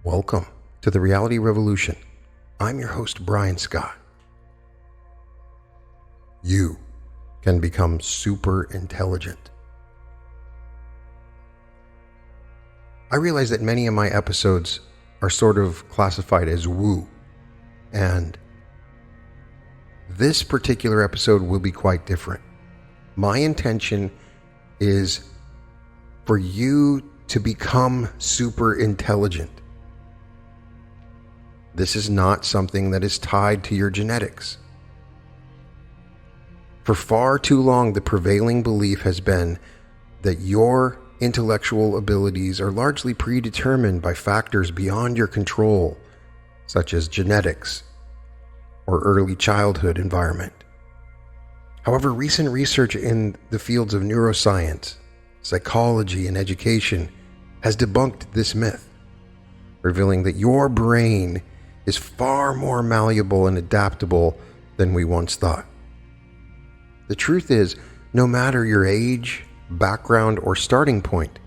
Welcome to the Reality Revolution. I'm your host, Brian Scott. You can become super intelligent. I realize that many of my episodes are sort of classified as woo, and this particular episode will be quite different. My intention is for you to become super intelligent. This is not something that is tied to your genetics. For far too long, the prevailing belief has been that your intellectual abilities are largely predetermined by factors beyond your control, such as genetics or early childhood environment. However, recent research in the fields of neuroscience, psychology, and education has debunked this myth, revealing that your brain is far more malleable and adaptable than we once thought. The truth is, no matter your age, background, or starting point,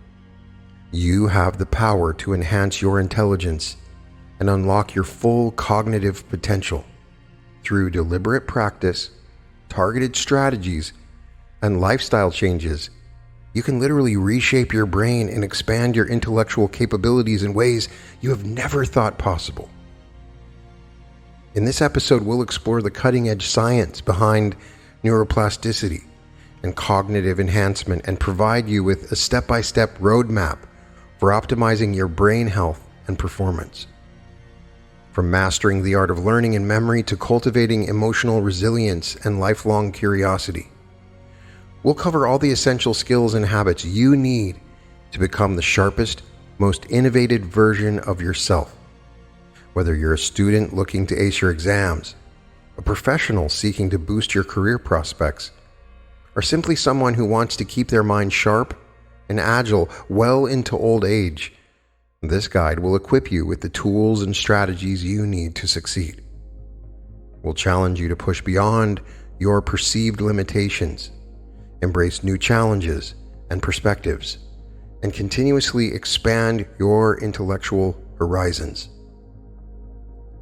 you have the power to enhance your intelligence and unlock your full cognitive potential through deliberate practice, targeted strategies, and lifestyle changes. You can literally reshape your brain and expand your intellectual capabilities in ways you have never thought possible. In this episode, we'll explore the cutting-edge science behind neuroplasticity and cognitive enhancement and provide you with a step-by-step roadmap for optimizing your brain health and performance. From mastering the art of learning and memory to cultivating emotional resilience and lifelong curiosity, we'll cover all the essential skills and habits you need to become the sharpest, most innovative version of yourself. Whether you're a student looking to ace your exams, a professional seeking to boost your career prospects, or simply someone who wants to keep their mind sharp and agile well into old age, this guide will equip you with the tools and strategies you need to succeed. We'll challenge you to push beyond your perceived limitations, embrace new challenges and perspectives, and continuously expand your intellectual horizons.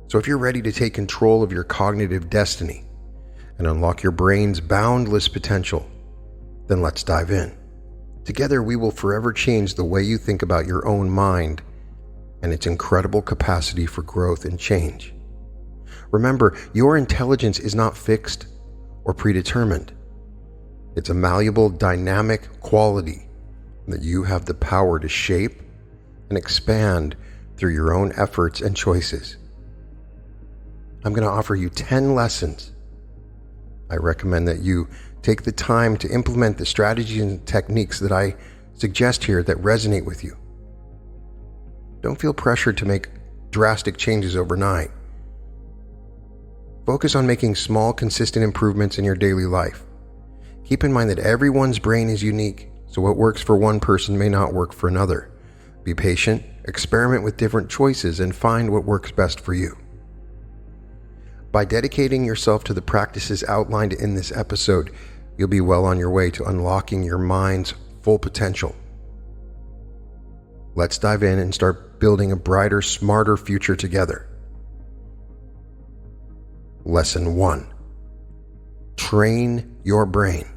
So if you're ready to take control of your cognitive destiny and unlock your brain's boundless potential, then let's dive in. Together, we will forever change the way you think about your own mind and its incredible capacity for growth and change. Remember, your intelligence is not fixed or predetermined. It's a malleable, dynamic quality that you have the power to shape and expand through your own efforts and choices. I'm going to offer you 10 lessons. I recommend that you take the time to implement the strategies and techniques that I suggest here that resonate with you. Don't feel pressured to make drastic changes overnight. Focus on making small, consistent improvements in your daily life. Keep in mind that everyone's brain is unique, so what works for one person may not work for another. Be patient, experiment with different choices, and find what works best for you. By dedicating yourself to the practices outlined in this episode, you'll be well on your way to unlocking your mind's full potential. Let's dive in and start building a brighter, smarter future together. Lesson 1. Train your brain.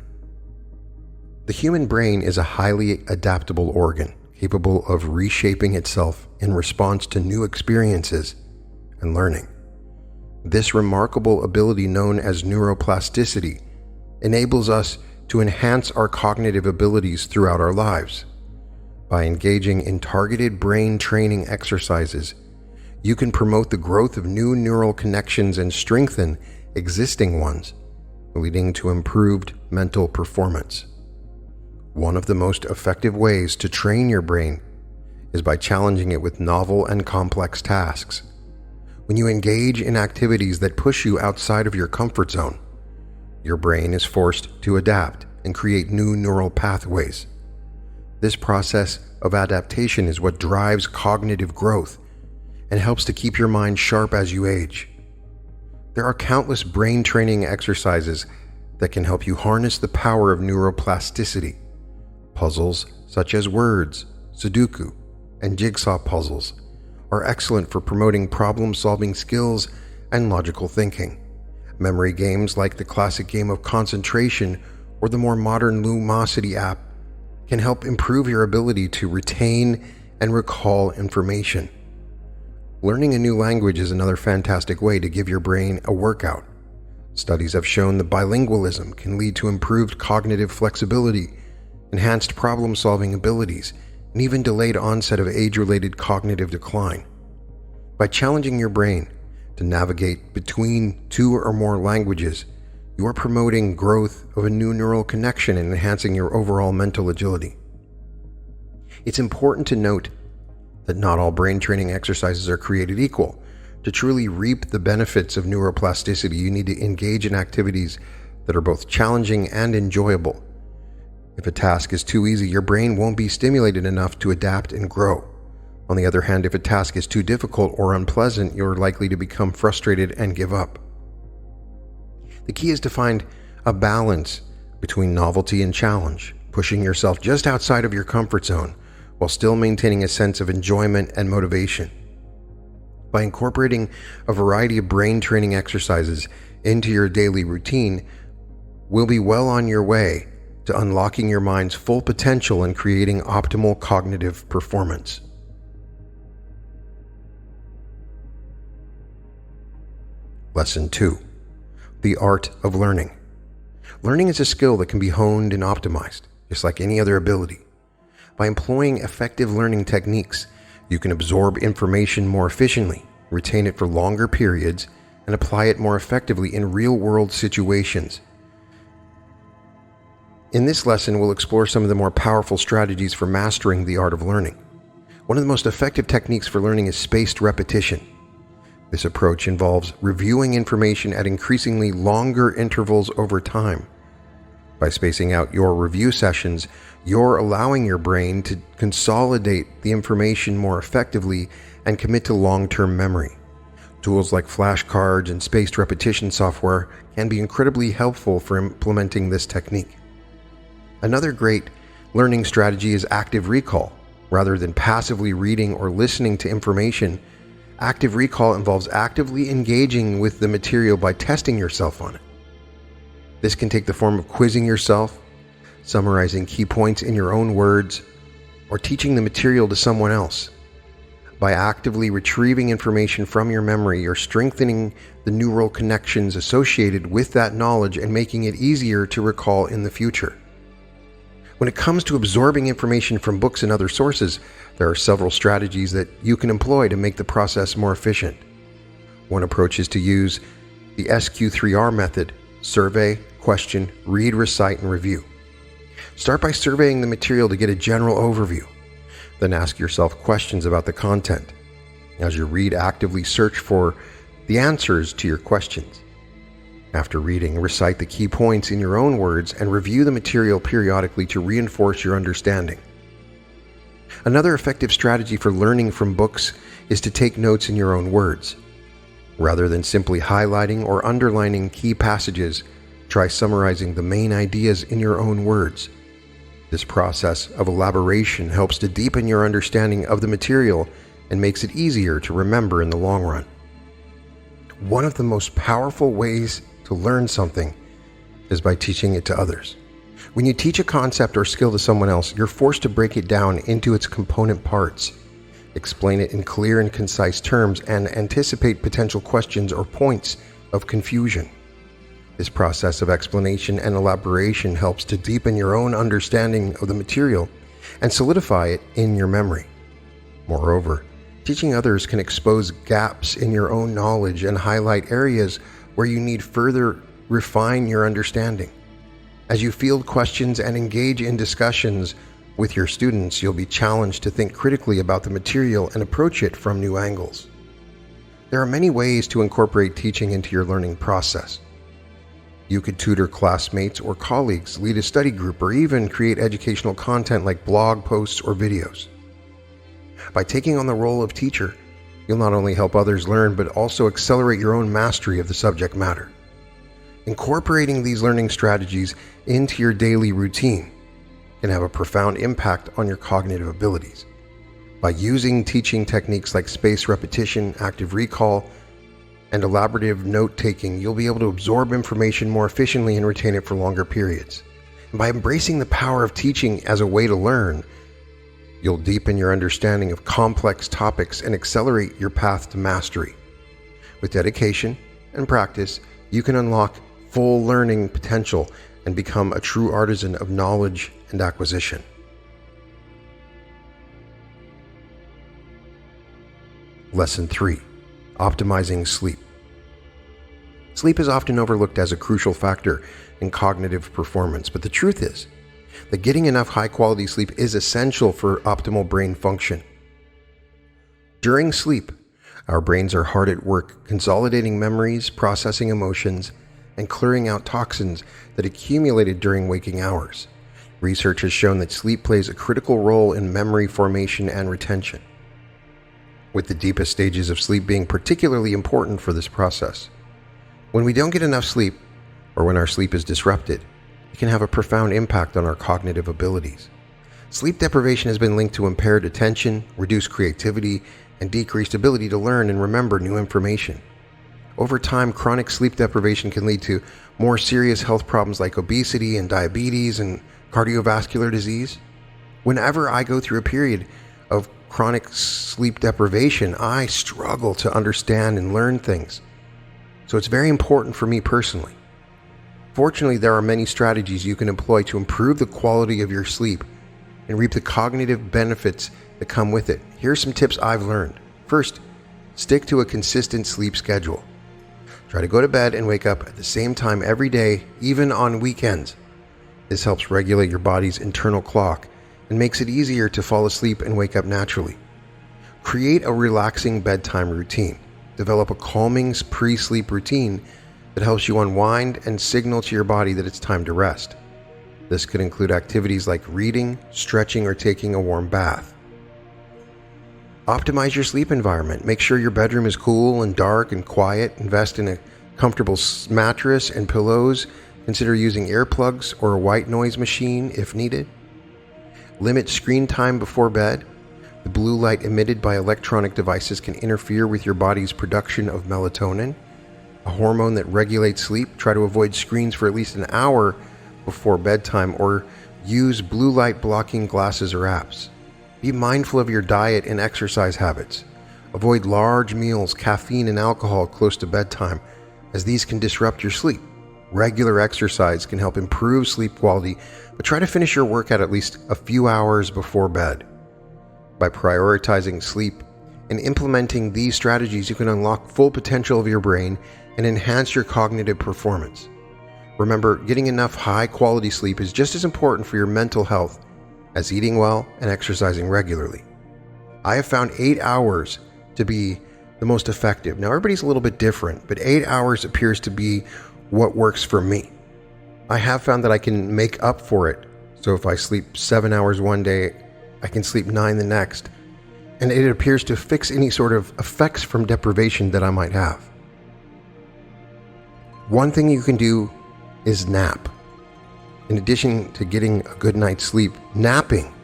The human brain is a highly adaptable organ, capable of reshaping itself in response to new experiences and learning. This remarkable ability, known as neuroplasticity, enables us to enhance our cognitive abilities throughout our lives. By engaging in targeted brain training exercises, you can promote the growth of new neural connections and strengthen existing ones, leading to improved mental performance. One of the most effective ways to train your brain is by challenging it with novel and complex tasks. When you engage in activities that push you outside of your comfort zone, your brain is forced to adapt and create new neural pathways. This process of adaptation is what drives cognitive growth and helps to keep your mind sharp as you age. There are countless brain training exercises that can help you harness the power of neuroplasticity. Puzzles such as words, Sudoku, and jigsaw puzzles are excellent for promoting problem-solving skills and logical thinking. Memory games like the classic game of concentration or the more modern Lumosity app can help improve your ability to retain and recall information. Learning a new language is another fantastic way to give your brain a workout. Studies have shown that bilingualism can lead to improved cognitive flexibility, enhanced problem-solving abilities, and even delayed onset of age-related cognitive decline. By challenging your brain to navigate between two or more languages, you are promoting growth of a new neural connection and enhancing your overall mental agility. It's important to note that not all brain training exercises are created equal. To truly reap the benefits of neuroplasticity, you need to engage in activities that are both challenging and enjoyable. If a task is too easy, your brain won't be stimulated enough to adapt and grow. On the other hand, if a task is too difficult or unpleasant, you're likely to become frustrated and give up. The key is to find a balance between novelty and challenge, pushing yourself just outside of your comfort zone while still maintaining a sense of enjoyment and motivation. By incorporating a variety of brain training exercises into your daily routine, we'll be well on your way to unlocking your mind's full potential and creating optimal cognitive performance. Lesson 2. The art of learning. Learning is a skill that can be honed and optimized, just like any other ability. By employing effective learning techniques, you can absorb information more efficiently, retain it for longer periods, and apply it more effectively in real-world situations. In this lesson, we'll explore some of the more powerful strategies for mastering the art of learning. One of the most effective techniques for learning is spaced repetition. This approach involves reviewing information at increasingly longer intervals over time. By spacing out your review sessions, you're allowing your brain to consolidate the information more effectively and commit to long-term memory. Tools like flashcards and spaced repetition software can be incredibly helpful for implementing this technique. Another great learning strategy is active recall. Rather than passively reading or listening to information, active recall involves actively engaging with the material by testing yourself on it. This can take the form of quizzing yourself, summarizing key points in your own words, or teaching the material to someone else. By actively retrieving information from your memory, you're strengthening the neural connections associated with that knowledge and making it easier to recall in the future. When it comes to absorbing information from books and other sources, there are several strategies that you can employ to make the process more efficient. One approach is to use the SQ3R method: survey, question, read, recite, and review. Start by surveying the material to get a general overview. Then ask yourself questions about the content. As you read, actively search for the answers to your questions. After reading, recite the key points in your own words and review the material periodically to reinforce your understanding. Another effective strategy for learning from books is to take notes in your own words. Rather than simply highlighting or underlining key passages, try summarizing the main ideas in your own words. This process of elaboration helps to deepen your understanding of the material and makes it easier to remember in the long run. One of the most powerful ways to learn something is by teaching it to others. When you teach a concept or skill to someone else, you're forced to break it down into its component parts, explain it in clear and concise terms, and anticipate potential questions or points of confusion. This process of explanation and elaboration helps to deepen your own understanding of the material and solidify it in your memory. Moreover, teaching others can expose gaps in your own knowledge and highlight areas where you need further refine your understanding. As you field questions and engage in discussions with your students, you'll be challenged to think critically about the material and approach it from new angles. There are many ways to incorporate teaching into your learning process. You could tutor classmates or colleagues, lead a study group, or even create educational content like blog posts or videos. By taking on the role of teacher, you'll not only help others learn, but also accelerate your own mastery of the subject matter. Incorporating these learning strategies into your daily routine can have a profound impact on your cognitive abilities. By using teaching techniques like spaced repetition, active recall, and elaborative note-taking, you'll be able to absorb information more efficiently and retain it for longer periods. And by embracing the power of teaching as a way to learn, you'll deepen your understanding of complex topics and accelerate your path to mastery. With dedication and practice, you can unlock full learning potential and become a true artisan of knowledge and acquisition. Lesson 3. Optimizing sleep. Sleep is often overlooked as a crucial factor in cognitive performance, but the truth is that getting enough high-quality sleep is essential for optimal brain function. During sleep, our brains are hard at work consolidating memories, processing emotions, and clearing out toxins that accumulated during waking hours. Research has shown that sleep plays a critical role in memory formation and retention, with the deepest stages of sleep being particularly important for this process. When we don't get enough sleep, or when our sleep is disrupted, it can have a profound impact on our cognitive abilities. Sleep deprivation has been linked to impaired attention, reduced creativity, and decreased ability to learn and remember new information. Over time, chronic sleep deprivation can lead to more serious health problems like obesity and diabetes and cardiovascular disease. Whenever I go through a period of chronic sleep deprivation, I struggle to understand and learn things. So it's very important for me personally. Fortunately, there are many strategies you can employ to improve the quality of your sleep and reap the cognitive benefits that come with it. Here are some tips I've learned. First, stick to a consistent sleep schedule. Try to go to bed and wake up at the same time every day, even on weekends. This helps regulate your body's internal clock and makes it easier to fall asleep and wake up naturally. Create a relaxing bedtime routine. Develop a calming pre-sleep routine that helps you unwind and signal to your body that it's time to rest. This could include activities like reading, stretching, or taking a warm bath. Optimize your sleep environment. Make sure your bedroom is cool and dark and quiet. Invest in a comfortable mattress and pillows. Consider using earplugs or a white noise machine if needed. Limit screen time before bed. The blue light emitted by electronic devices can interfere with your body's production of melatonin, a hormone that regulates sleep. Try to avoid screens for at least an hour before bedtime or use blue light blocking glasses or apps. Be mindful of your diet and exercise habits. Avoid large meals, caffeine, and alcohol close to bedtime, as these can disrupt your sleep. Regular exercise can help improve sleep quality, but try to finish your workout at least a few hours before bed. By prioritizing sleep and implementing these strategies, you can unlock full potential of your brain and enhance your cognitive performance. Remember, getting enough high-quality sleep is just as important for your mental health as eating well and exercising regularly. I have found 8 hours to be the most effective. Now, everybody's a little bit different, but 8 hours appears to be what works for me. I have found that I can make up for it. So if I sleep 7 hours one day, I can sleep 9 the next. And it appears to fix any sort of effects from deprivation that I might have. One thing you can do is nap. In addition to getting a good night's sleep, napping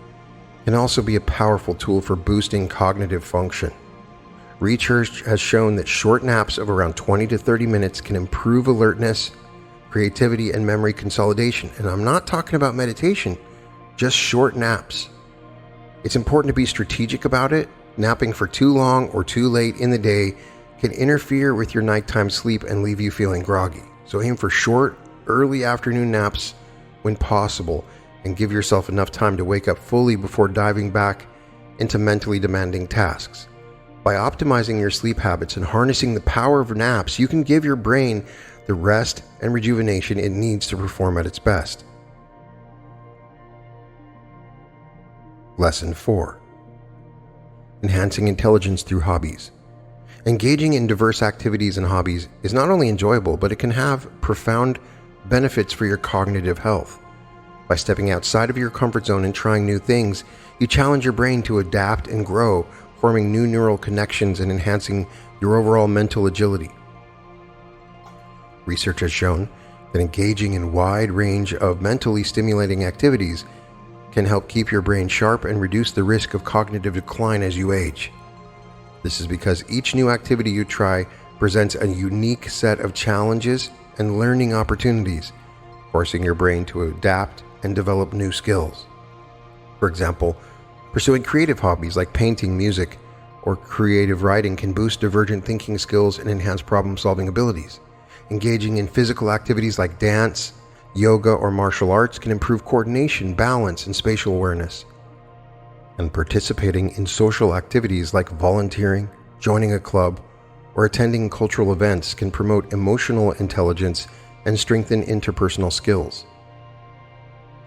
can also be a powerful tool for boosting cognitive function. Research has shown that short naps of around 20 to 30 minutes can improve alertness, creativity, and memory consolidation. And I'm not talking about meditation, just short naps. It's important to be strategic about it. Napping for too long or too late in the day can interfere with your nighttime sleep and leave you feeling groggy. So aim for short, early afternoon naps when possible, and give yourself enough time to wake up fully before diving back into mentally demanding tasks. By optimizing your sleep habits and harnessing the power of naps, you can give your brain the rest and rejuvenation it needs to perform at its best. Lesson 4. Enhancing intelligence through hobbies. Engaging in diverse activities and hobbies is not only enjoyable, but it can have profound benefits for your cognitive health. By stepping outside of your comfort zone and trying new things, you challenge your brain to adapt and grow, forming new neural connections and enhancing your overall mental agility. Research has shown that engaging in a wide range of mentally stimulating activities can help keep your brain sharp and reduce the risk of cognitive decline as you age. This is because each new activity you try presents a unique set of challenges and learning opportunities, forcing your brain to adapt and develop new skills. For example, pursuing creative hobbies like painting, music, or creative writing can boost divergent thinking skills and enhance problem-solving abilities. Engaging in physical activities like dance, yoga, or martial arts can improve coordination, balance, and spatial awareness. And participating in social activities like volunteering, joining a club, or attending cultural events can promote emotional intelligence and strengthen interpersonal skills.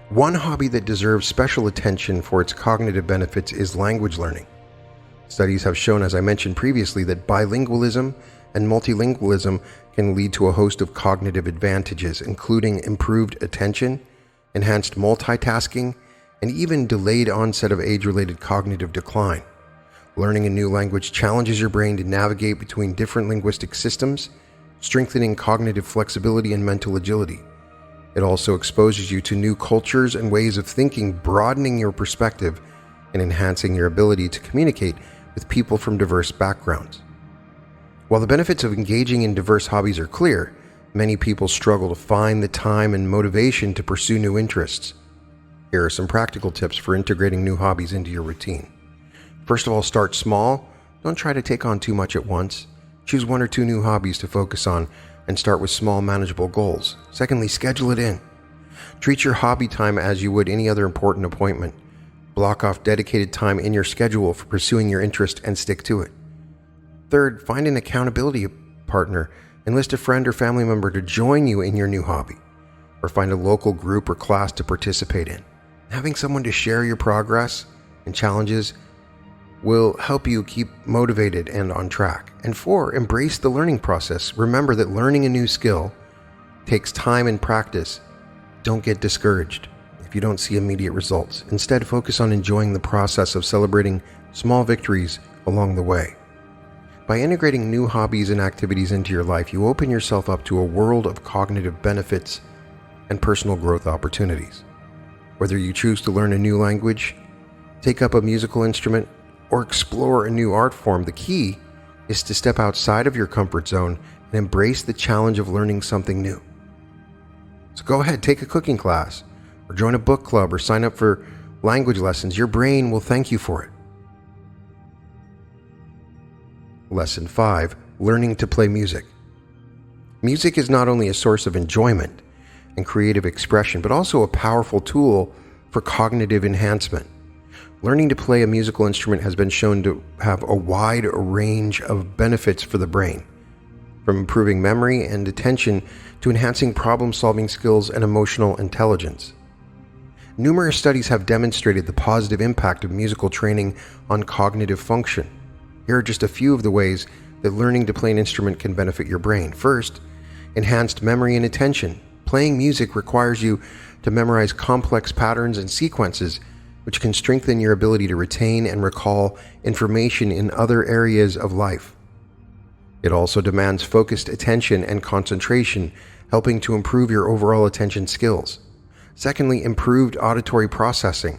One hobby that deserves special attention for its cognitive benefits is language learning. Studies have shown, as I mentioned previously, that bilingualism and multilingualism can lead to a host of cognitive advantages, including improved attention, enhanced multitasking, and even delayed onset of age-related cognitive decline. Learning a new language challenges your brain to navigate between different linguistic systems, strengthening cognitive flexibility and mental agility. It also exposes you to new cultures and ways of thinking, broadening your perspective and enhancing your ability to communicate with people from diverse backgrounds. While the benefits of engaging in diverse hobbies are clear, many people struggle to find the time and motivation to pursue new interests. Here are some practical tips for integrating new hobbies into your routine. First of all, start small. Don't try to take on too much at once. Choose 1 or 2 new hobbies to focus on and start with small, manageable goals. Secondly, schedule it in. Treat your hobby time as you would any other important appointment. Block off dedicated time in your schedule for pursuing your interest and stick to it. Third, find an accountability partner. Enlist a friend or family member to join you in your new hobby, or find a local group or class to participate in. Having someone to share your progress and challenges will help you keep motivated and on track. And 4, embrace the learning process. Remember that learning a new skill takes time and practice. Don't get discouraged if you don't see immediate results. Instead, focus on enjoying the process of celebrating small victories along the way. By integrating new hobbies and activities into your life, you open yourself up to a world of cognitive benefits and personal growth opportunities. Whether you choose to learn a new language, take up a musical instrument, or explore a new art form, the key is to step outside of your comfort zone and embrace the challenge of learning something new. So go ahead, take a cooking class, or join a book club, or sign up for language lessons. Your brain will thank you for it. Lesson 5, learning to play music. Music is not only a source of enjoyment and creative expression, but also a powerful tool for cognitive enhancement. Learning to play a musical instrument has been shown to have a wide range of benefits for the brain, from improving memory and attention to enhancing problem-solving skills and emotional intelligence. Numerous studies have demonstrated the positive impact of musical training on cognitive function. Here are just a few of the ways that learning to play an instrument can benefit your brain. First, enhanced memory and attention. Playing music requires you to memorize complex patterns and sequences, which can strengthen your ability to retain and recall information in other areas of life. It also demands focused attention and concentration, helping to improve your overall attention skills. Secondly, improved auditory processing.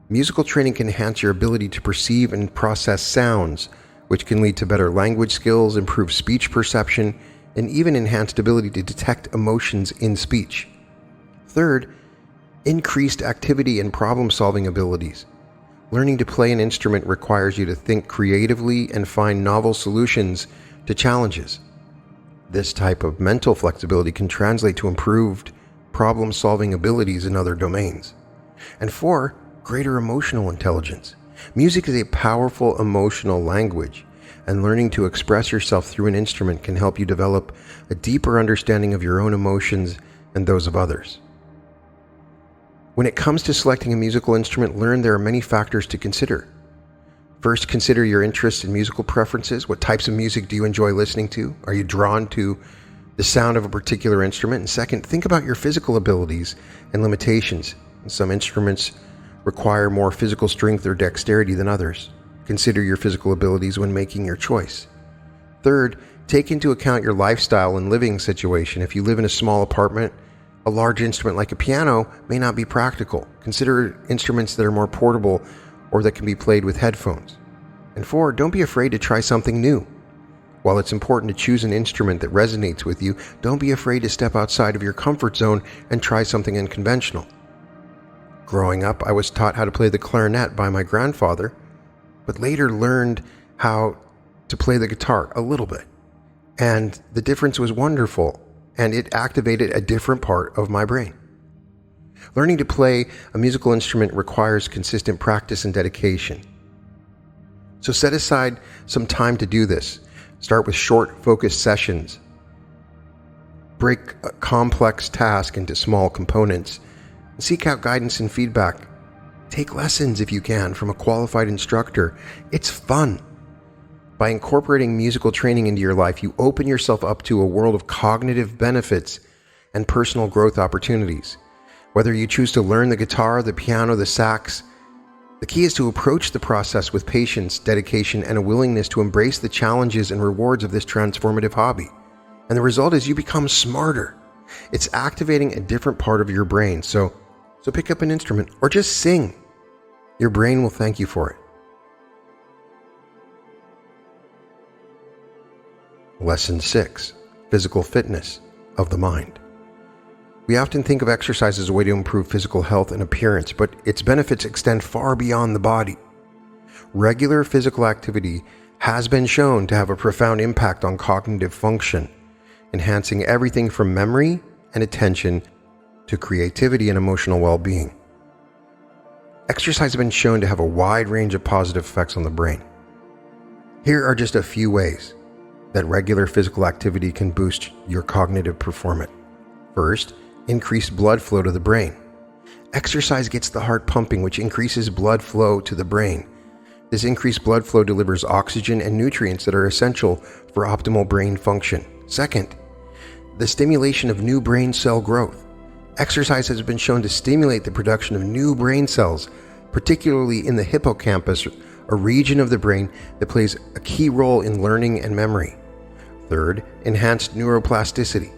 Musical training can enhance your ability to perceive and process sounds, which can lead to better language skills, improved speech perception, and even enhanced ability to detect emotions in speech. Third, increased activity and problem-solving abilities. Learning to play an instrument requires you to think creatively and find novel solutions to challenges. This type of mental flexibility can translate to improved problem-solving abilities in other domains. And 4, greater emotional intelligence. Music is a powerful emotional language, and learning to express yourself through an instrument can help you develop a deeper understanding of your own emotions and those of others. When it comes to selecting a musical instrument, learn there are many factors to consider. First, consider your interests and musical preferences. What types of music do you enjoy listening to? Are you drawn to the sound of a particular instrument? And second, think about your physical abilities and limitations. Some instruments require more physical strength or dexterity than others. Consider your physical abilities when making your choice. Third, take into account your lifestyle and living situation. If you live in a small apartment A large instrument like a piano may not be practical. Consider instruments that are more portable or that can be played with headphones. And 4, don't be afraid to try something new. While it's important to choose an instrument that resonates with you, don't be afraid to step outside of your comfort zone and try something unconventional. Growing up, I was taught how to play the clarinet by my grandfather, but later learned how to play the guitar a little bit. And the difference was wonderful, and it activated a different part of my brain. Learning to play a musical instrument requires consistent practice and dedication. So set aside some time to do this. Start with short, focused sessions. Break a complex task into small components. Seek out guidance and feedback. Take lessons if you can from a qualified instructor. It's fun. By incorporating musical training into your life, you open yourself up to a world of cognitive benefits and personal growth opportunities. Whether you choose to learn the guitar, the piano, the sax, the key is to approach the process with patience, dedication, and a willingness to embrace the challenges and rewards of this transformative hobby. And the result is you become smarter. It's activating a different part of your brain. So pick up an instrument or just sing. Your brain will thank you for it. Lesson 6. Physical fitness of the mind. We often think of exercise as a way to improve physical health and appearance, but its benefits extend far beyond the body. Regular physical activity has been shown to have a profound impact on cognitive function, enhancing everything from memory and attention to creativity and emotional well-being. Exercise has been shown to have a wide range of positive effects on the brain. Here are just a few ways that regular physical activity can boost your cognitive performance. First, increased blood flow to the brain. Exercise gets the heart pumping, which increases blood flow to the brain. This increased blood flow delivers oxygen and nutrients that are essential for optimal brain function. Second, the stimulation of new brain cell growth. Exercise has been shown to stimulate the production of new brain cells, particularly in the hippocampus, a region of the brain that plays a key role in learning and memory. Third, enhanced neuroplasticity.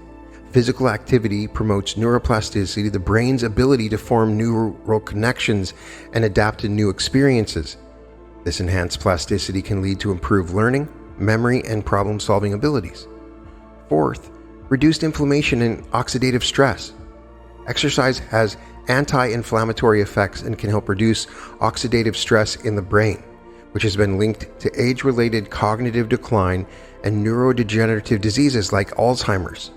Physical activity promotes neuroplasticity, the brain's ability to form neural connections and adapt to new experiences. This enhanced plasticity can lead to improved learning, memory, and problem-solving abilities. Fourth, reduced inflammation and oxidative stress. Exercise has anti-inflammatory effects and can help reduce oxidative stress in the brain, which has been linked to age-related cognitive decline and neurodegenerative diseases like Alzheimer's.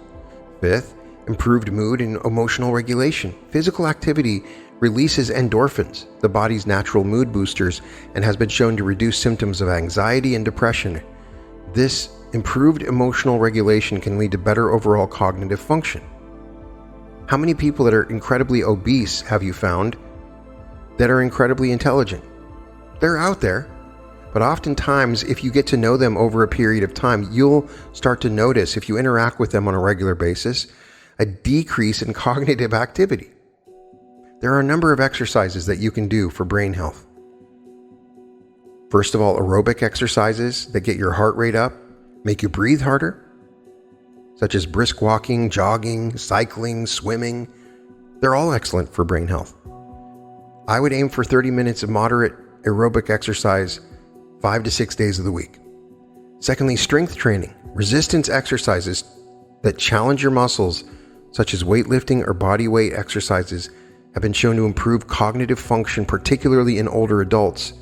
Fifth, improved mood and emotional regulation. Physical activity releases endorphins, the body's natural mood boosters, and has been shown to reduce symptoms of anxiety and depression. This improved emotional regulation can lead to better overall cognitive function. How many people that are incredibly obese have you found that are incredibly intelligent? They're out there, but oftentimes if you get to know them over a period of time, you'll start to notice, if you interact with them on a regular basis, a decrease in cognitive activity. There are a number of exercises that you can do for brain health. First of all, aerobic exercises that get your heart rate up, make you breathe harder, such as brisk walking, jogging, cycling, swimming. They're all excellent for brain health. I would aim for 30 minutes of moderate aerobic exercise 5 to 6 days of the week. Secondly, strength training. Resistance exercises that challenge your muscles, such as weightlifting or body weight exercises, have been shown to improve cognitive function, particularly in older adults.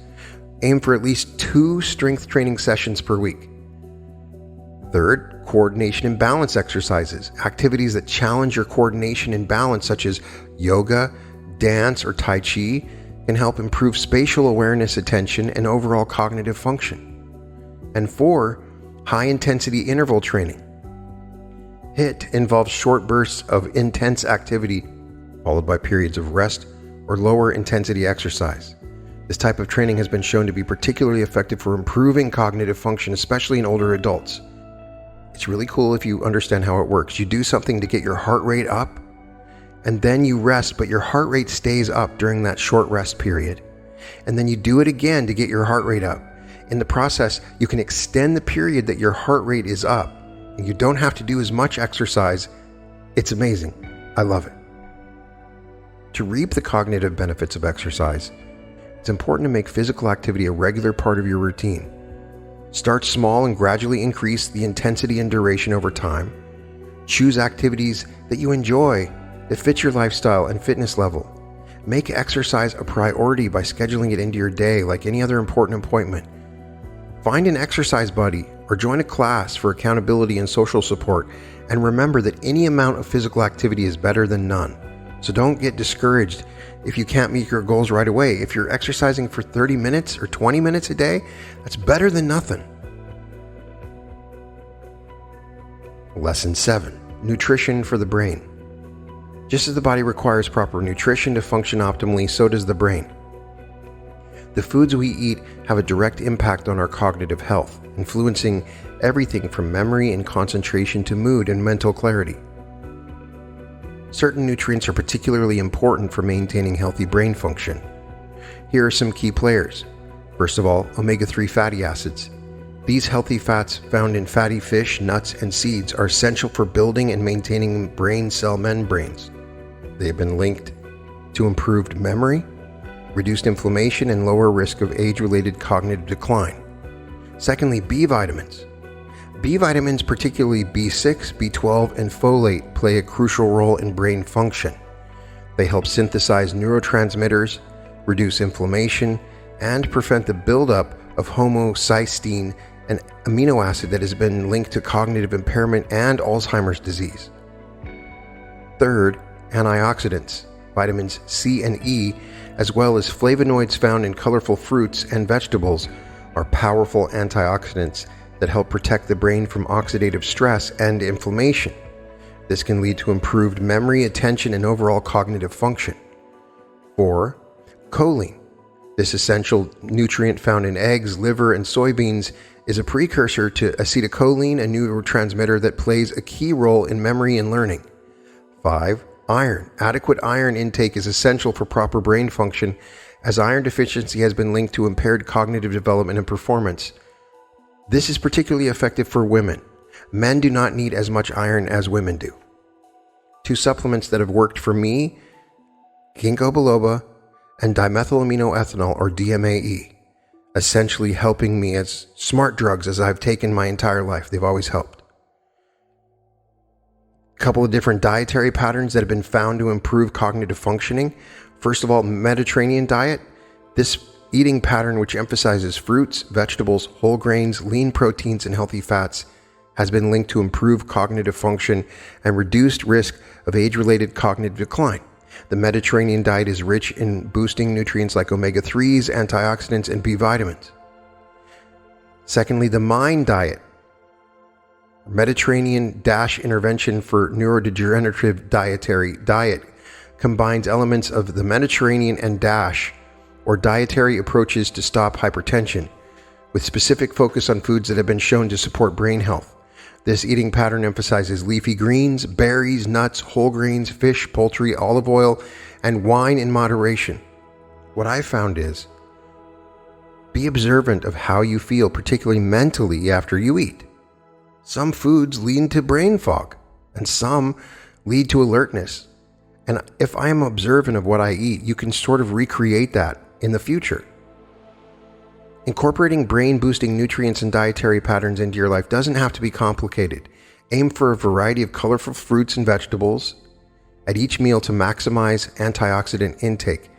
Aim for at least 2 strength training sessions per week. Third, coordination and balance exercises. Activities that challenge your coordination and balance, such as yoga, dance, or tai chi, can help improve spatial awareness, attention, and overall cognitive function. And 4, high-intensity interval training. HIIT involves short bursts of intense activity, followed by periods of rest or lower intensity exercise. This type of training has been shown to be particularly effective for improving cognitive function, especially in older adults. It's really cool if you understand how it works. You do something to get your heart rate up, and then you rest, but your heart rate stays up during that short rest period. And then you do it again to get your heart rate up. In the process, you can extend the period that your heart rate is up, and you don't have to do as much exercise. It's amazing. I love it. To reap the cognitive benefits of exercise, it's important to make physical activity a regular part of your routine. Start small and gradually increase the intensity and duration over time. Choose activities that you enjoy, that fit your lifestyle and fitness level. Make exercise a priority by scheduling it into your day like any other important appointment. Find an exercise buddy or join a class for accountability and social support, and remember that any amount of physical activity is better than none. So don't get discouraged if you can't meet your goals right away. If you're exercising for 30 minutes or 20 minutes a day, that's better than nothing. Lesson 7. Nutrition for the brain. Just as the body requires proper nutrition to function optimally, so does the brain. The foods we eat have a direct impact on our cognitive health, influencing everything from memory and concentration to mood and mental clarity. Certain nutrients are particularly important for maintaining healthy brain function. Here are some key players. First of all, omega-3 fatty acids. These healthy fats found in fatty fish, nuts, and seeds are essential for building and maintaining brain cell membranes. They have been linked to improved memory, reduced inflammation, and lower risk of age-related cognitive decline. Secondly, B vitamins. B vitamins, particularly B6, B12, and folate, play a crucial role in brain function. They help synthesize neurotransmitters, reduce inflammation, and prevent the buildup of homocysteine, an amino acid that has been linked to cognitive impairment and Alzheimer's disease. Third, antioxidants. Vitamins C and E, as well as flavonoids found in colorful fruits and vegetables, are powerful antioxidants that help protect the brain from oxidative stress and inflammation. This can lead to improved memory, attention, and overall cognitive function. 4. Choline. This essential nutrient found in eggs, liver, and soybeans is a precursor to acetylcholine, a neurotransmitter that plays a key role in memory and learning. 5. Iron. Adequate iron intake is essential for proper brain function, as iron deficiency has been linked to impaired cognitive development and performance. This is particularly effective for women. Men do not need as much iron as women do. 2 supplements that have worked for me: ginkgo biloba and dimethylaminoethanol, or DMAE, essentially helping me as smart drugs as I've taken my entire life. They've always helped. Couple of different dietary patterns that have been found to improve cognitive functioning. First of all, Mediterranean diet. This eating pattern, which emphasizes fruits, vegetables, whole grains, lean proteins, and healthy fats, has been linked to improved cognitive function and reduced risk of age-related cognitive decline. The Mediterranean diet is rich in boosting nutrients like omega-3s, antioxidants, and B vitamins. Secondly, the MIND diet. Mediterranean Intervention for Neurodegenerative Diet combines elements of the Mediterranean and DASH, or dietary approaches to stop hypertension, with specific focus on foods that have been shown to support brain health. This eating pattern emphasizes leafy greens, berries, nuts, whole grains, fish, poultry, olive oil, and wine in moderation. What I found is, be observant of how you feel, particularly mentally, after you eat. Some foods lead to brain fog, and some lead to alertness. And if I am observant of what I eat, you can sort of recreate that in the future. Incorporating brain-boosting nutrients and dietary patterns into your life doesn't have to be complicated. Aim for a variety of colorful fruits and vegetables at each meal to maximize antioxidant intake.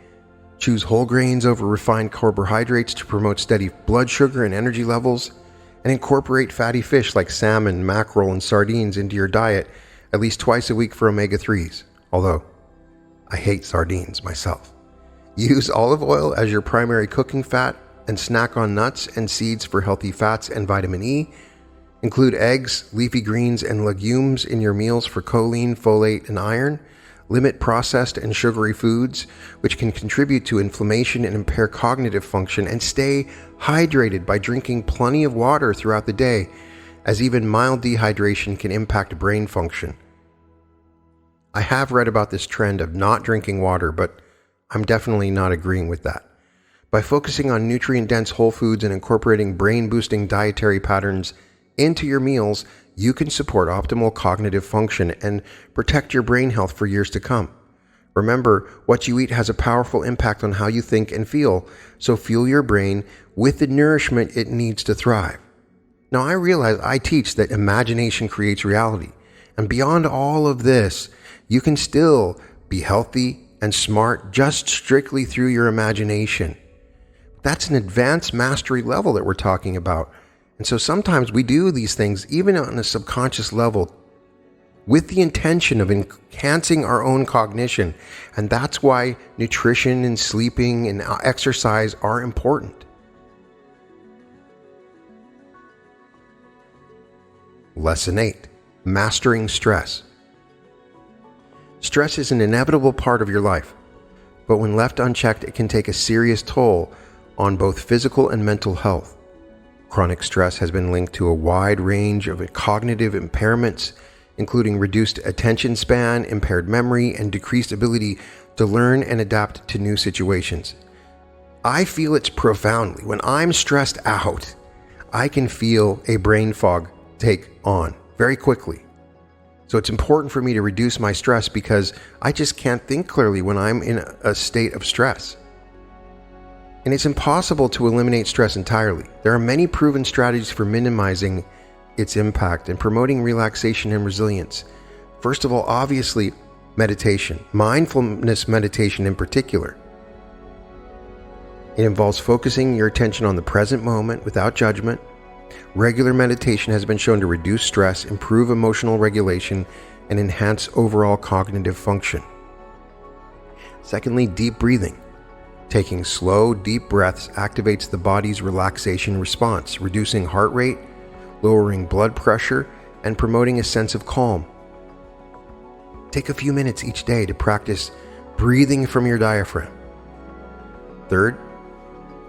Choose whole grains over refined carbohydrates to promote steady blood sugar and energy levels, and incorporate fatty fish like salmon, mackerel, and sardines into your diet at least twice a week for omega-3s, although I hate sardines myself. Use olive oil as your primary cooking fat and snack on nuts and seeds for healthy fats and vitamin E. Include eggs, leafy greens, and legumes in your meals for choline, folate, and iron. Limit processed and sugary foods, which can contribute to inflammation and impair cognitive function, and stay hydrated by drinking plenty of water throughout the day, as even mild dehydration can impact brain function. I have read about this trend of not drinking water, but I'm definitely not agreeing with that. By focusing on nutrient-dense whole foods and incorporating brain-boosting dietary patterns into your meals, you can support optimal cognitive function and protect your brain health for years to come. Remember, what you eat has a powerful impact on how you think and feel, so fuel your brain with the nourishment it needs to thrive. Now, I realize I teach that imagination creates reality, and beyond all of this, you can still be healthy and smart just strictly through your imagination. That's an advanced mastery level that we're talking about. And so sometimes we do these things even on a subconscious level with the intention of enhancing our own cognition. And that's why nutrition and sleeping and exercise are important. Lesson 8. Mastering stress. Stress is an inevitable part of your life, but when left unchecked, it can take a serious toll on both physical and mental health. Chronic stress has been linked to a wide range of cognitive impairments, including reduced attention span, impaired memory, and decreased ability to learn and adapt to new situations. I feel it's profoundly. When I'm stressed out, I can feel a brain fog take on very quickly. So it's important for me to reduce my stress because I just can't think clearly when I'm in a state of stress. And it's impossible to eliminate stress entirely. There are many proven strategies for minimizing its impact and promoting relaxation and resilience. First of all, obviously, meditation, mindfulness meditation in particular. It involves focusing your attention on the present moment without judgment. Regular meditation has been shown to reduce stress, improve emotional regulation, and enhance overall cognitive function. Secondly, deep breathing. Taking slow, deep breaths activates the body's relaxation response, reducing heart rate, lowering blood pressure, and promoting a sense of calm. Take a few minutes each day to practice breathing from your diaphragm. Third,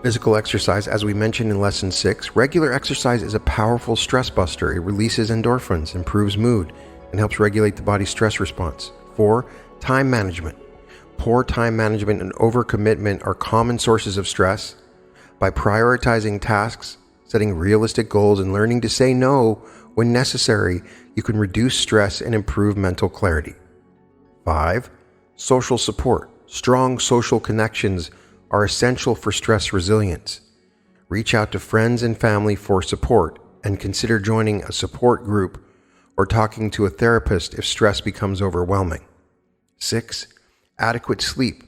physical exercise. As we mentioned in Lesson 6, regular exercise is a powerful stress buster. It releases endorphins, improves mood, and helps regulate the body's stress response. 4, time management. Poor time management and overcommitment are common sources of stress. By prioritizing tasks, setting realistic goals, and learning to say no when necessary, you can reduce stress and improve mental clarity. 5, social support. Strong social connections are essential for stress resilience. Reach out to friends and family for support and consider joining a support group or talking to a therapist if stress becomes overwhelming. 6, adequate sleep.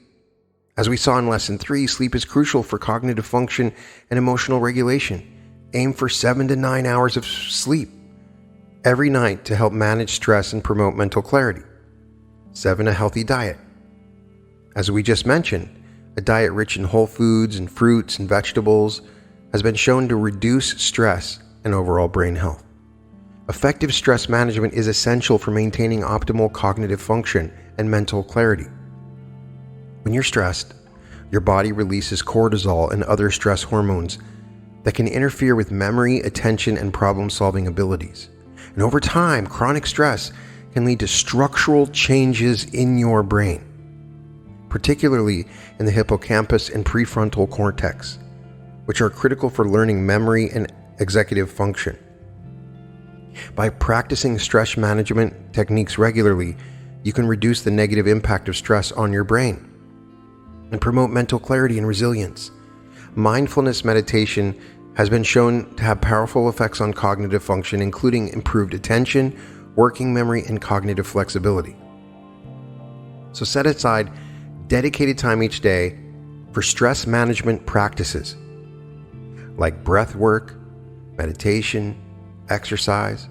As we saw in Lesson 3, sleep is crucial for cognitive function and emotional regulation. Aim for 7 to 9 hours of sleep every night to help manage stress and promote mental clarity. 7, a healthy diet. As we just mentioned, a diet rich in whole foods and fruits and vegetables has been shown to reduce stress and overall brain health. Effective stress management is essential for maintaining optimal cognitive function and mental clarity. When you're stressed, your body releases cortisol and other stress hormones that can interfere with memory, attention, and problem-solving abilities. And over time, chronic stress can lead to structural changes in your brain, particularly in the hippocampus and prefrontal cortex, which are critical for learning memory and executive function. By practicing stress management techniques regularly, you can reduce the negative impact of stress on your brain and promote mental clarity and resilience. Mindfulness meditation has been shown to have powerful effects on cognitive function, including improved attention, working memory, and cognitive flexibility. So set aside dedicated time each day for stress management practices like breath work, meditation, exercise.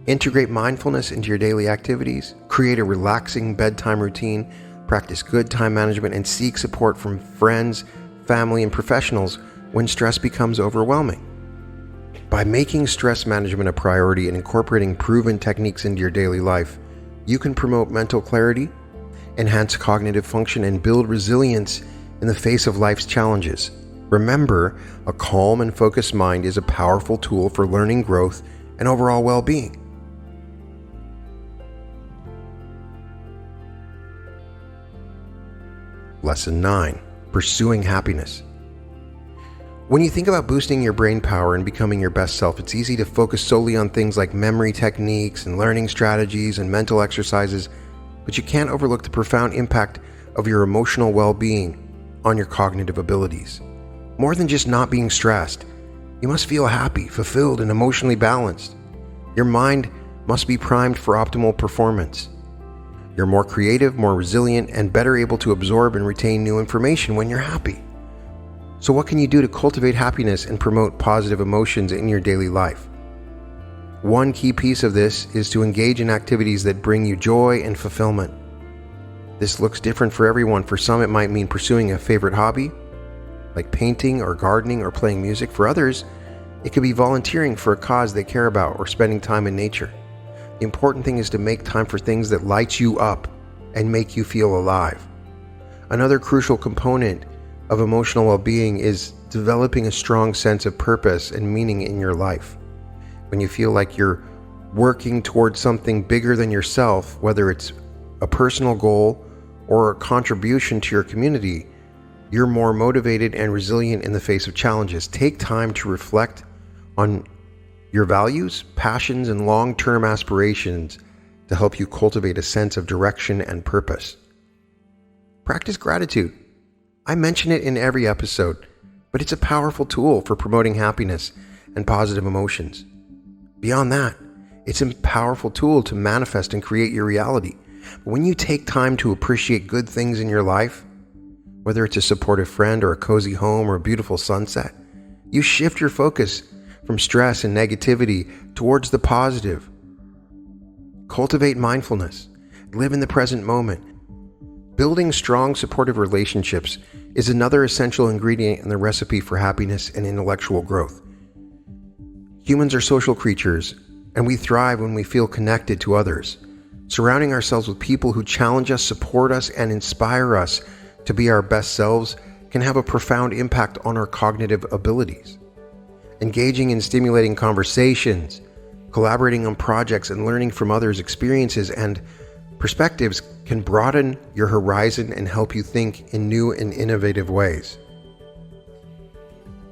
Integrate mindfulness into your daily activities, create a relaxing bedtime routine, practice good time management, and seek support from friends, family, and professionals when stress becomes overwhelming. By making stress management a priority and incorporating proven techniques into your daily life, you can promote mental clarity, enhance cognitive function, and build resilience in the face of life's challenges. Remember, a calm and focused mind is a powerful tool for learning, growth, and overall well-being. Lesson 9. Pursuing happiness. When you think about boosting your brain power and becoming your best self, it's easy to focus solely on things like memory techniques and learning strategies and mental exercises, but you can't overlook the profound impact of your emotional well-being on your cognitive abilities. More than just not being stressed, you must feel happy, fulfilled, and emotionally balanced. Your mind must be primed for optimal performance. You're more creative, more resilient, and better able to absorb and retain new information when you're happy. So what can you do to cultivate happiness and promote positive emotions in your daily life? One key piece of this is to engage in activities that bring you joy and fulfillment. This looks different for everyone. For some, it might mean pursuing a favorite hobby, like painting or gardening or playing music. For others, it could be volunteering for a cause they care about or spending time in nature. The important thing is to make time for things that light you up and make you feel alive. Another crucial component of emotional well-being is developing a strong sense of purpose and meaning in your life. When you feel like you're working towards something bigger than yourself, whether it's a personal goal or a contribution to your community, you're more motivated and resilient in the face of challenges. Take time to reflect on your values, passions, and long-term aspirations to help you cultivate a sense of direction and purpose. Practice gratitude. I mention it in every episode, but it's a powerful tool for promoting happiness and positive emotions. Beyond that, it's a powerful tool to manifest and create your reality. But when you take time to appreciate good things in your life, whether it's a supportive friend or a cozy home or a beautiful sunset, you shift your focus from stress and negativity towards the positive. Cultivate mindfulness. Live in the present moment. Building strong, supportive relationships is another essential ingredient in the recipe for happiness and intellectual growth. Humans are social creatures, and we thrive when we feel connected to others. Surrounding ourselves with people who challenge us, support us, and inspire us to be our best selves can have a profound impact on our cognitive abilities. Engaging in stimulating conversations, collaborating on projects, and learning from others' experiences and perspectives can broaden your horizon and help you think in new and innovative ways.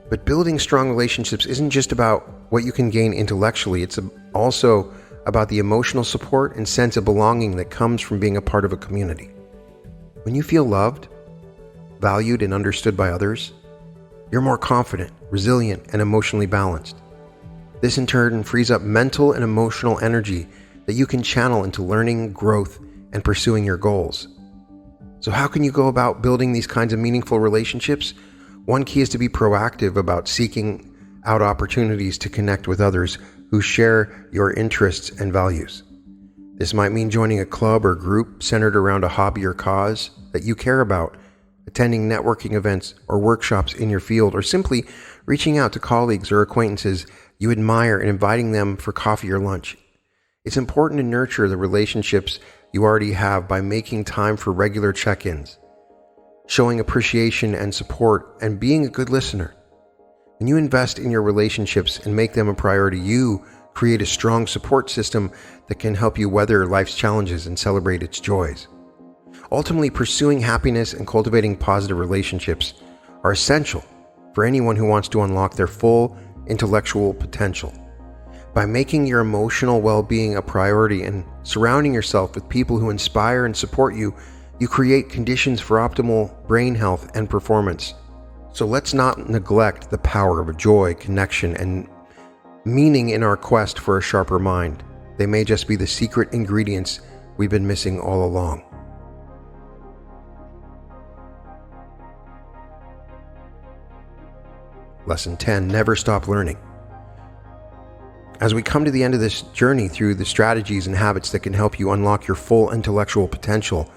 But building strong relationships isn't just about what you can gain intellectually, it's also about the emotional support and sense of belonging that comes from being a part of a community. When you feel loved, valued, and understood by others, you're more confident, resilient, and emotionally balanced. This in turn frees up mental and emotional energy that you can channel into learning, growth, and pursuing your goals. So how can you go about building these kinds of meaningful relationships? One key is to be proactive about seeking out opportunities to connect with others who share your interests and values. This might mean joining a club or group centered around a hobby or cause that you care about, attending networking events or workshops in your field, or simply reaching out to colleagues or acquaintances you admire and inviting them for coffee or lunch. It's important to nurture the relationships you already have by making time for regular check-ins, showing appreciation and support, and being a good listener. When you invest in your relationships and make them a priority, you create a strong support system that can help you weather life's challenges and celebrate its joys. Ultimately, pursuing happiness and cultivating positive relationships are essential for anyone who wants to unlock their full intellectual potential. By making your emotional well-being a priority and surrounding yourself with people who inspire and support you, you create conditions for optimal brain health and performance. So let's not neglect the power of joy, connection, and meaning in our quest for a sharper mind. They may just be the secret ingredients we've been missing all along. Lesson 10, never stop learning. As we come to the end of this journey through the strategies and habits that can help you unlock your full intellectual potential,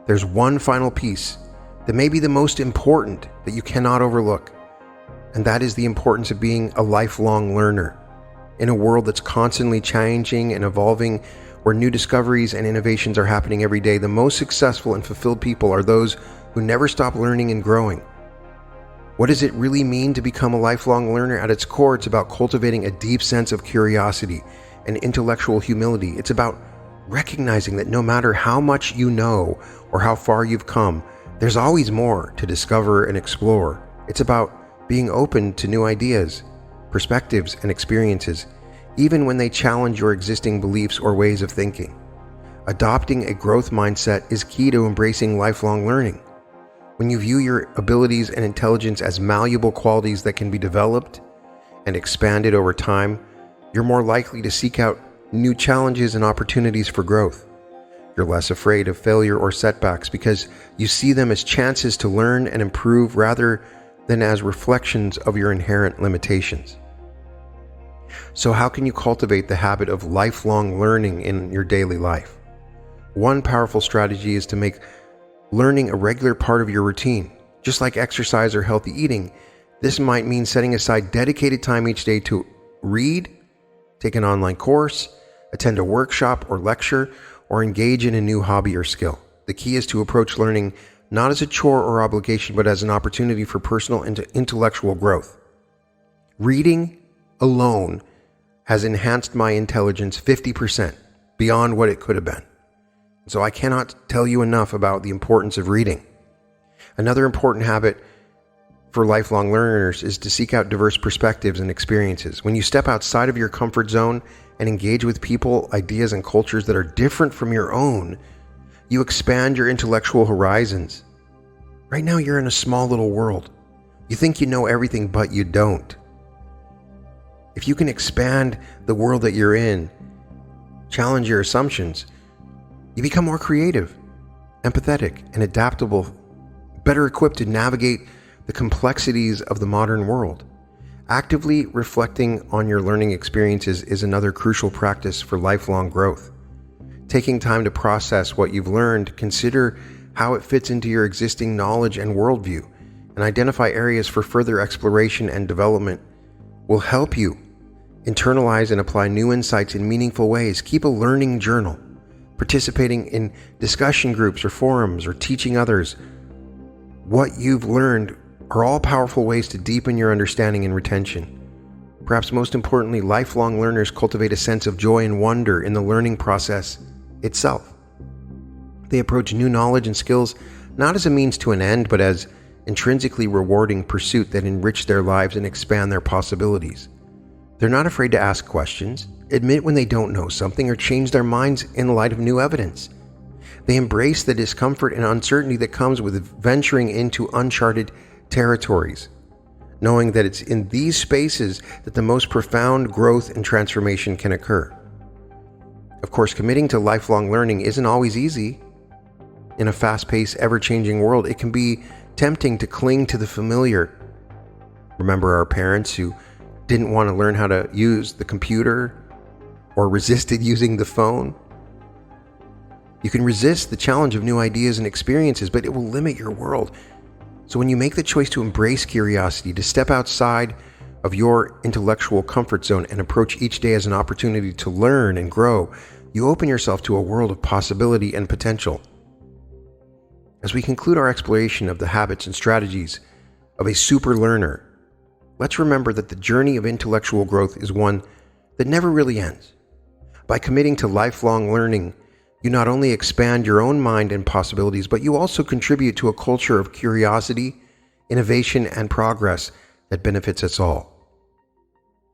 there's one final piece that may be the most important that you cannot overlook, and that is the importance of being a lifelong learner. In a world that's constantly changing and evolving, where new discoveries and innovations are happening every day, the most successful and fulfilled people are those who never stop learning and growing. What does it really mean to become a lifelong learner? At its core, it's about cultivating a deep sense of curiosity and intellectual humility. It's about recognizing that no matter how much you know or how far you've come, there's always more to discover and explore. It's about being open to new ideas, perspectives, and experiences, even when they challenge your existing beliefs or ways of thinking. Adopting a growth mindset is key to embracing lifelong learning. When you view your abilities and intelligence as malleable qualities that can be developed and expanded over time, you're more likely to seek out new challenges and opportunities for growth. You're less afraid of failure or setbacks because you see them as chances to learn and improve rather than as reflections of your inherent limitations. So how can you cultivate the habit of lifelong learning in your daily life? One powerful strategy is to make learning a regular part of your routine. Just like exercise or healthy eating, this might mean setting aside dedicated time each day to read, take an online course, attend a workshop or lecture, or engage in a new hobby or skill. The key is to approach learning not as a chore or obligation, but as an opportunity for personal and intellectual growth. Reading alone has enhanced my intelligence 50% beyond what it could have been. So I cannot tell you enough about the importance of reading. Another important habit for lifelong learners is to seek out diverse perspectives and experiences. When you step outside of your comfort zone and engage with people, ideas, and cultures that are different from your own, you expand your intellectual horizons. Right now, you're in a small little world. You think you know everything, but you don't. If you can expand the world that you're in, challenge your assumptions, you become more creative, empathetic, and adaptable, better equipped to navigate the complexities of the modern world. Actively reflecting on your learning experiences is another crucial practice for lifelong growth. Taking time to process what you've learned, consider how it fits into your existing knowledge and worldview, and identify areas for further exploration and development will help you internalize and apply new insights in meaningful ways. Keep a learning journal, participating in discussion groups or forums, or teaching others what you've learned are all powerful ways to deepen your understanding and retention. Perhaps most importantly, lifelong learners cultivate a sense of joy and wonder in the learning process itself. They approach new knowledge and skills not as a means to an end, but as intrinsically rewarding pursuit that enrich their lives and expand their possibilities. They're not afraid to ask questions, admit when they don't know something, or change their minds in light of new evidence. They embrace the discomfort and uncertainty that comes with venturing into uncharted territories, knowing that it's in these spaces that the most profound growth and transformation can occur. Of course, committing to lifelong learning isn't always easy. In a fast-paced, ever-changing world, it can be tempting to cling to the familiar. Remember our parents who didn't want to learn how to use the computer or resisted using the phone? You can resist the challenge of new ideas and experiences, but it will limit your world. So when you make the choice to embrace curiosity, to step outside of your intellectual comfort zone and approach each day as an opportunity to learn and grow, you open yourself to a world of possibility and potential. As we conclude our exploration of the habits and strategies of a super learner, let's remember that the journey of intellectual growth is one that never really ends. By committing to lifelong learning, you not only expand your own mind and possibilities, but you also contribute to a culture of curiosity, innovation, and progress that benefits us all.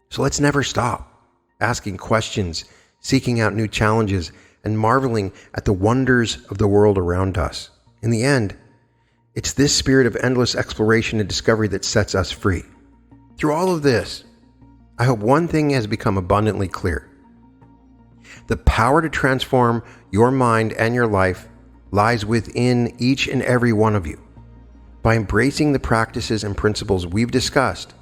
So let's never stop asking questions, seeking out new challenges, and marveling at the wonders of the world around us. In the end, it's this spirit of endless exploration and discovery that sets us free. Through all of this, I hope one thing has become abundantly clear. The power to transform your mind and your life lies within each and every one of you. By embracing the practices and principles we've discussed,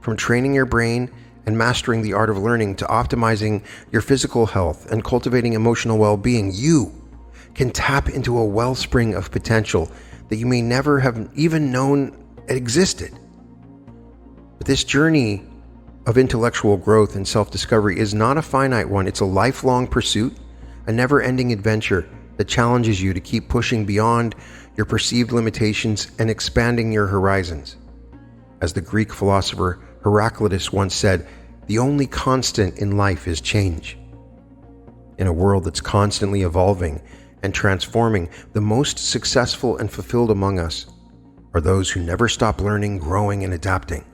from training your brain and mastering the art of learning to optimizing your physical health and cultivating emotional well-being, you can tap into a wellspring of potential that you may never have even known existed. But this journey of intellectual growth and self-discovery is not a finite one. It's a lifelong pursuit, a never-ending adventure that challenges you to keep pushing beyond your perceived limitations and expanding your horizons. As the Greek philosopher Heraclitus once said, the only constant in life is change. In a world that's constantly evolving and transforming, the most successful and fulfilled among us are those who never stop learning, growing, and adapting.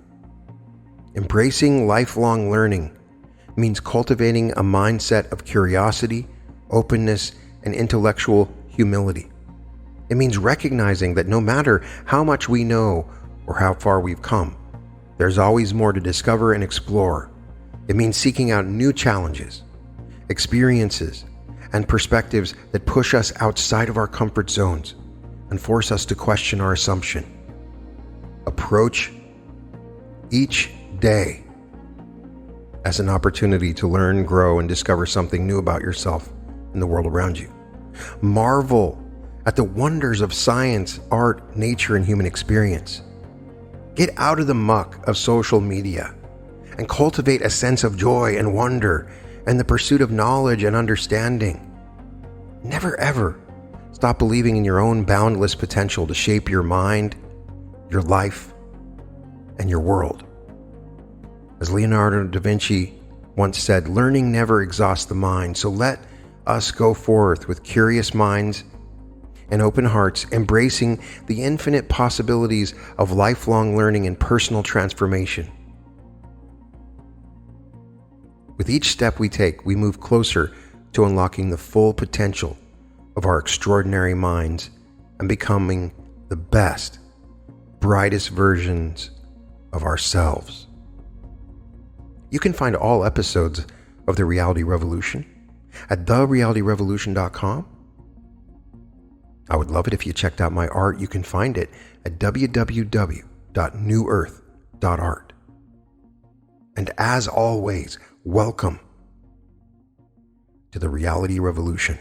Embracing lifelong learning means cultivating a mindset of curiosity, openness, and intellectual humility. It means recognizing that no matter how much we know or how far we've come, there's always more to discover and explore. It means seeking out new challenges, experiences, and perspectives that push us outside of our comfort zones and force us to question our assumption. Approach each day as an opportunity to learn, grow, and discover something new about yourself and the world around you. Marvel at the wonders of science, art, nature, and human experience. Get out of the muck of social media and cultivate a sense of joy and wonder and the pursuit of knowledge and understanding. Never ever stop believing in your own boundless potential to shape your mind, your life, and your world. As Leonardo da Vinci once said, learning never exhausts the mind, so let us go forth with curious minds and open hearts, embracing the infinite possibilities of lifelong learning and personal transformation. With each step we take, we move closer to unlocking the full potential of our extraordinary minds and becoming the best, brightest versions of ourselves. You can find all episodes of The Reality Revolution at therealityrevolution.com. I would love it if you checked out my art. You can find it at www.newearth.art. And as always, welcome to the Reality Revolution.